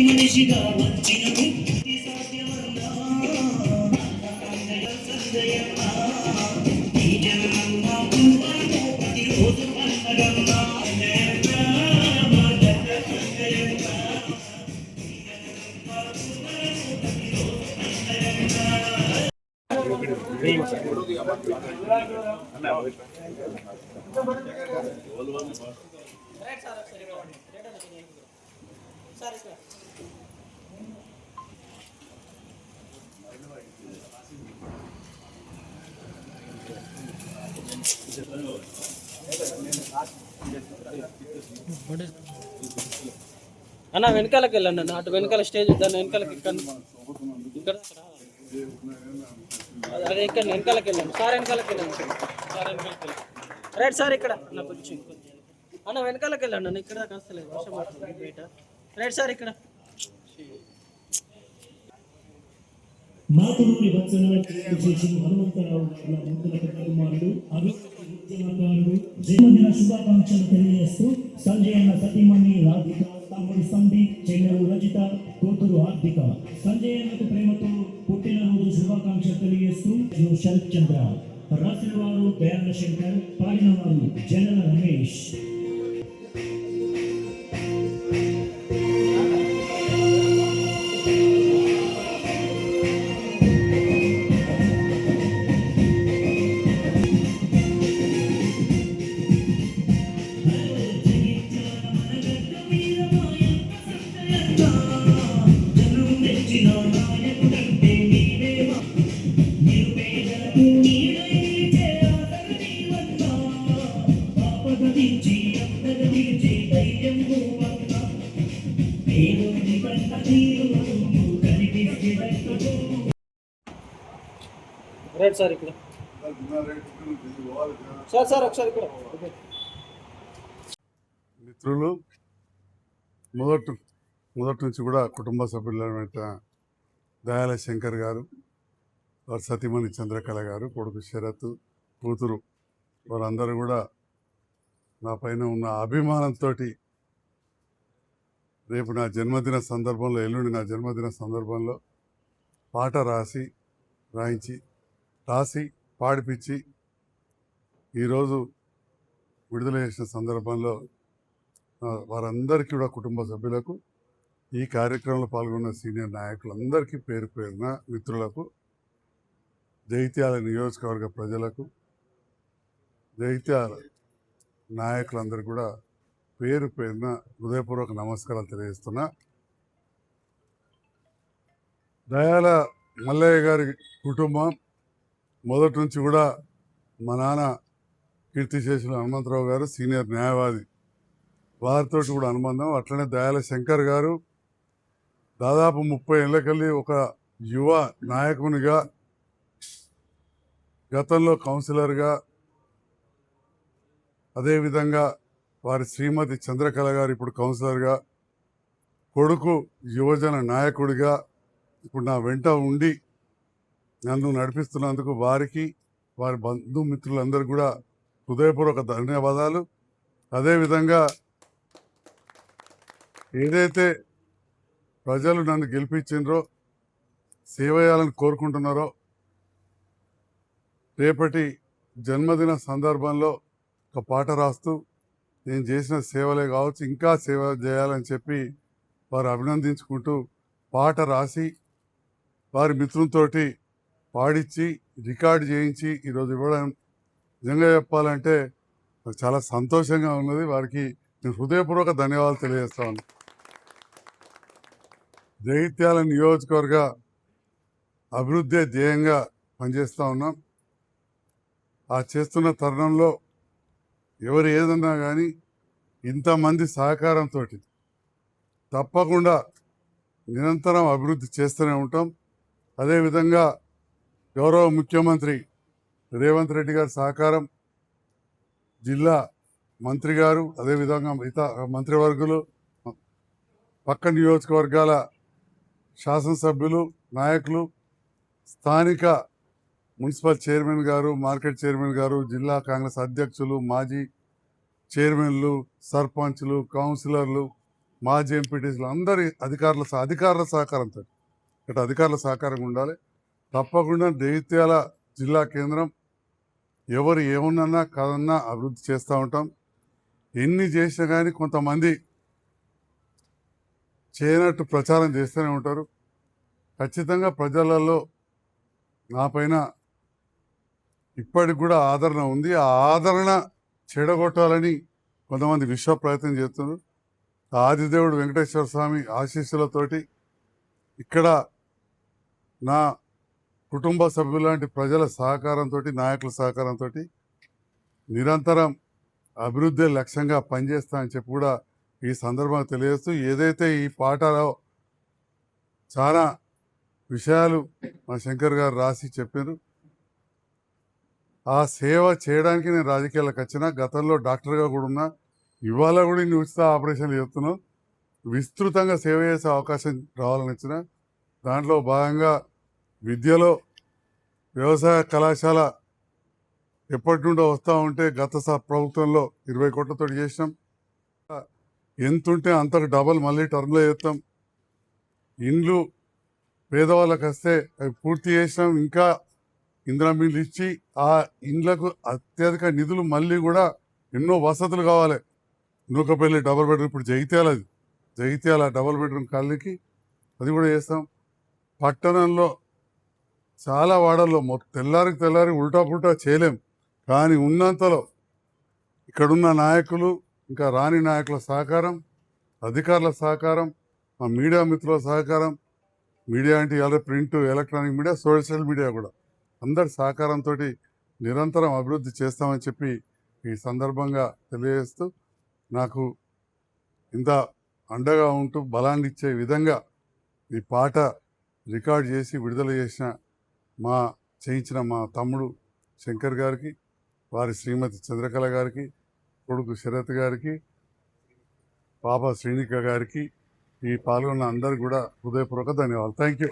మనిషిగా వచ్చిన అన్న వెనకాలకి వెళ్ళండి అన్న, అటు వెనకాల స్టేజ్ దాన్ని వెనకాలకి ఇక్కడ అదే ఇక్కడ వెనకాలకి వెళ్ళండి సార్, వెనకాలకి వెళ్ళండి సార్, వెనకాలకి వెళ్ళండి. రైట్ సార్, ఇక్కడ అన్న కొంచెం అన్న వెనకాలకి వెళ్ళండి అన్న, ఇక్కడ కాస్తలేదు వర్షం పడుతుంది బయట. రైట్ సార్, ఇక్కడ మాతృని వచన చేసి హనుమంతరావు కుమారుడు అభిమానుడు జన్మదిన శుభాకాంక్షలు తెలియజేస్తూ సంజయ్ అన్న సతీమణి రాధిక, తమ్ముడు సందీప్, చెల్లెలు రజిత, కూతురు హార్దిక. సంజయ్ అన్నకు ప్రేమతో పుట్టినరోజు శుభాకాంక్షలు తెలియజేస్తూ శరత్ చంద్ర. రాసిన వారు దయాల శంకర్, పాడిన వారు జనల రమేష్. రైట్ సార్, ఇక్కడ సార్ సార్ ఒకసారి ఇక్కడ. మిత్రులు, మొదటి నుంచి కూడా కుటుంబ సభ్యులైన దయాల శంకర్ గారు, వారి సతీమణి చంద్రకళ గారు, కొడుకు శరత్, కూతురు, వారందరూ కూడా నా పైన ఉన్న అభిమానంతో రేపు నా జన్మదిన సందర్భంలో, ఎల్లుండి నా జన్మదిన సందర్భంలో పాట రాసి పాడిపించి ఈరోజు విడుదల చేసిన సందర్భంలో వారందరికీ కూడా కుటుంబ సభ్యులకు, ఈ కార్యక్రమంలో పాల్గొన్న సీనియర్ నాయకులందరికీ పేరు పేరున, మిత్రులకు, జగిత్యాల నియోజకవర్గ ప్రజలకు, జగిత్యాల నాయకులందరూ కూడా పేరు పేరున హృదయపూర్వక నమస్కారాలు తెలియజేస్తున్నా. దయాల మల్లయ్య గారి కుటుంబం మొదటి నుంచి కూడా మా నాన్న కీర్తిశేషులు హనుమంతరావు గారు సీనియర్ న్యాయవాది, వారితో కూడా అనుబంధం. అట్లనే దయాల శంకర్ గారు దాదాపు 30 ఏళ్ళకెళ్ళి ఒక యువ నాయకునిగా, గతంలో కౌన్సిలర్గా, అదేవిధంగా వారి శ్రీమతి చంద్రకళ గారు ఇప్పుడు కౌన్సిలర్గా, కొడుకు యువజన నాయకుడిగా ఇప్పుడు నా వెంట ఉండి నన్ను నడిపిస్తున్నందుకు వారికి, వారి బంధుమిత్రులందరూ కూడా హృదయపూర్వక ధన్యవాదాలు. అదేవిధంగా ఏదైతే ప్రజలు నన్ను గెలిపించిండ్రో, సేవ చేయాలని కోరుకుంటున్నారో, రేపటి జన్మదిన సందర్భంలో ఒక పాట రాస్తూ నేను చేసిన సేవలే కావచ్చు, ఇంకా సేవ చేయాలని చెప్పి వారు అభినందించుకుంటూ పాట రాసి వారి మిత్రులతోటి పాడించి రికార్డు చేయించి ఈరోజు ఇవ్వడం నిజంగా చెప్పాలంటే నాకు చాలా సంతోషంగా ఉన్నది. వారికి నేను హృదయపూర్వక ధన్యవాదాలు తెలియజేస్తాను. జగిత్యాల నియోజకవర్గ అభివృద్ధి ధ్యేయంగా పనిచేస్తూ ఉన్నాం. ఆ చేస్తున్న తరుణంలో ఎవరు ఏదన్నా కానీ ఇంతమంది సహకారంతో తప్పకుండా నిరంతరం అభివృద్ధి చేస్తూనే ఉంటాం. అదేవిధంగా గౌరవ ముఖ్యమంత్రి రేవంత్ రెడ్డి గారి సహకారం, జిల్లా మంత్రి గారు, అదేవిధంగా మిగతా మంత్రివర్గులు, పక్క నియోజకవర్గాల శాసనసభ్యులు, నాయకులు, స్థానిక మున్సిపల్ చైర్మన్ గారు, మార్కెట్ చైర్మన్ గారు, జిల్లా కాంగ్రెస్ అధ్యక్షులు, మాజీ చైర్మన్లు, సర్పంచ్లు, కౌన్సిలర్లు, మాజీ ఎంపీటీసీలు అందరి అధికారుల సహకారంతో ఇటు అధికారుల సహకారం ఉండాలి. తప్పకుండా జగిత్యాల జిల్లా కేంద్రం ఎవరు ఏమున్నా కాదన్నా అభివృద్ధి చేస్తూ ఉంటాం. ఎన్ని చేసినా కానీ కొంతమంది చేయనట్టు ప్రచారం చేస్తూనే ఉంటారు. ఖచ్చితంగా ప్రజలలో నా పైన ఇప్పటికి కూడా ఆదరణ ఉంది. ఆ ఆదరణ చెడగొట్టాలని కొంతమంది విశ్వ ప్రయత్నం చేస్తున్నారు. ఆదిదేవుడు వెంకటేశ్వర స్వామి ఆశీస్సులతోటి ఇక్కడ నా కుటుంబ సభ్యులాంటి ప్రజల సహకారంతో, నాయకుల సహకారంతో నిరంతరం అభివృద్ధి లక్ష్యంగా పనిచేస్తా అని చెప్పి కూడా ఈ సందర్భంగా తెలియజేస్తూ, ఏదైతే ఈ పాటలో చాలా విషయాలు మా శంకర్ గారు రాసి చెప్పారు, ఆ సేవ చేయడానికి నేను రాజకీయాలకు వచ్చిన. గతంలో డాక్టర్గా కూడా ఉన్నా, ఇవాళ కూడా ఇన్ని ఉచిత ఆపరేషన్లు చేస్తున్నాం. విస్తృతంగా సేవ చేసే అవకాశం రావాలని వచ్చిన. దాంట్లో భాగంగా విద్యలో వ్యవసాయ కళాశాల ఎప్పటి నుండో వస్తూ ఉంటే గత ప్రభుత్వంలో 20 కోట్లతో చేసినాం. ఎంతుంటే అంతకు డబల్ మళ్ళీ టర్మ్లో చేస్తాం. ఇండ్లు పేదవాళ్ళకి వస్తే అవి పూర్తి చేసినాం. ఇంకా ఇందిరా మిల్లు ఇచ్చి ఆ ఇండ్లకు అత్యధిక నిధులు మళ్ళీ కూడా ఎన్నో వసతులు కావాలి. నూకపల్లి డబుల్ బెడ్రూమ్, ఇప్పుడు జగిత్యాల డబుల్ బెడ్రూమ్ కాలనీకి అది కూడా చేస్తాం. పట్టణంలో చాలా వాడల్లో తెల్లారి ఉల్టా పుల్టా చేయలేం. కానీ ఉన్నంతలో ఇక్కడున్న నాయకులు, ఇంకా రాని నాయకుల సహకారం, అధికారుల సహకారం, మా మీడియా మిత్రుల సహకారం, మీడియా అంటే ఇలా print, electronic media, social media కూడా అందరి సహకారంతో నిరంతరం అభివృద్ధి చేస్తామని చెప్పి ఈ సందర్భంగా తెలియజేస్తూ, నాకు ఇంత అండగా ఉంటూ బలాన్ని ఇచ్చే విధంగా ఈ పాట రికార్డ్ చేసి విడుదల చేయించిన మా తమ్ముడు శంకర్ గారికి, వారి శ్రీమతి చంద్రకళ గారికి, కొడుకు శరత్ గారికి, పాప శ్రీనిక గారికి, ఈ పాల్గొన్న అందరికి కూడా హృదయపూర్వక ధన్యవాదాలు. Thank you.